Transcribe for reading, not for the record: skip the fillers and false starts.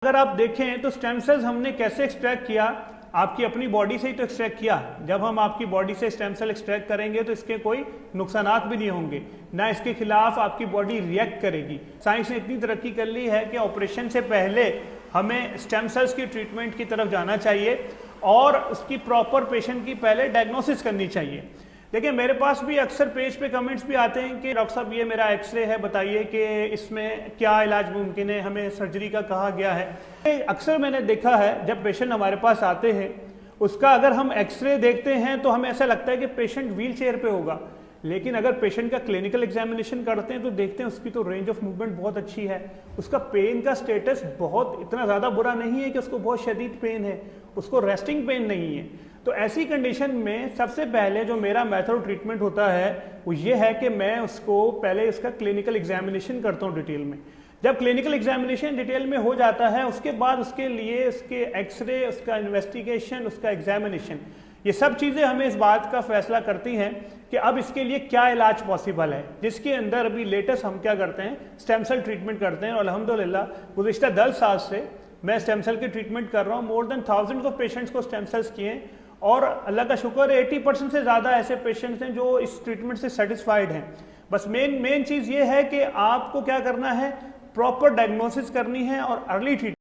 अगर आप देखें तो स्टेम सेल्स हमने कैसे एक्सट्रैक्ट किया, आपकी अपनी बॉडी से ही तो एक्सट्रैक्ट किया। जब हम आपकी बॉडी से स्टेम सेल एक्सट्रैक्ट करेंगे तो इसके कोई नुकसानात भी नहीं होंगे, ना इसके खिलाफ आपकी बॉडी रिएक्ट करेगी। साइंस ने इतनी तरक्की कर ली है कि ऑपरेशन से पहले हमें स्टेम सेल्स की ट्रीटमेंट की तरफ जाना चाहिए और उसकी प्रॉपर पेशेंट की पहले डायग्नोसिस करनी चाहिए। देखिए, मेरे पास भी अक्सर पेज पे कमेंट्स भी आते हैं कि डॉक्टर साहब ये मेरा एक्सरे है, बताइए कि इसमें क्या इलाज मुमकिन है, हमें सर्जरी का कहा गया है। अक्सर मैंने देखा है जब पेशेंट हमारे पास आते हैं, उसका अगर हम एक्सरे देखते हैं तो हमें ऐसा लगता है कि पेशेंट व्हील चेयर पे होगा, लेकिन अगर पेशेंट का क्लिनिकल एग्जामिनेशन करते हैं तो देखते हैं उसकी तो रेंज ऑफ मूवमेंट बहुत अच्छी है, उसका पेन का स्टेटस बहुत इतना ज़्यादा बुरा नहीं है कि उसको बहुत शदीद पेन है, उसको रेस्टिंग पेन नहीं है। तो ऐसी कंडीशन में सबसे पहले जो मेरा मेथड ट्रीटमेंट होता है वो ये है कि मैं उसको पहले इसका क्लिनिकल एग्जामिनेशन करता हूँ डिटेल में। जब क्लिनिकल एग्जामिनेशन डिटेल में हो जाता है उसके बाद उसके लिए उसके एक्सरे, उसका इन्वेस्टिगेशन, उसका एग्जामिनेशन, ये सब चीज़ें हमें इस बात का फैसला करती हैं कि अब इसके लिए क्या इलाज पॉसिबल है, जिसके अंदर अभी लेटेस्ट हम क्या करते हैं, स्टेम सेल ट्रीटमेंट करते हैं। और अल्हम्दुलिल्लाह गुज़िश्ता 10 साल से मैं स्टेम सेल की ट्रीटमेंट कर रहा हूँ। More than thousands of patients को स्टेम सेल्स किए और अल्लाह का शुक्र है 80% से ज़्यादा ऐसे पेशेंट्स हैं जो इस ट्रीटमेंट से सेटिस्फाइड हैं। बस मेन चीज़ ये है कि आपको क्या करना है, प्रॉपर डायग्नोसिस करनी है और अर्ली ट्रीटमेंट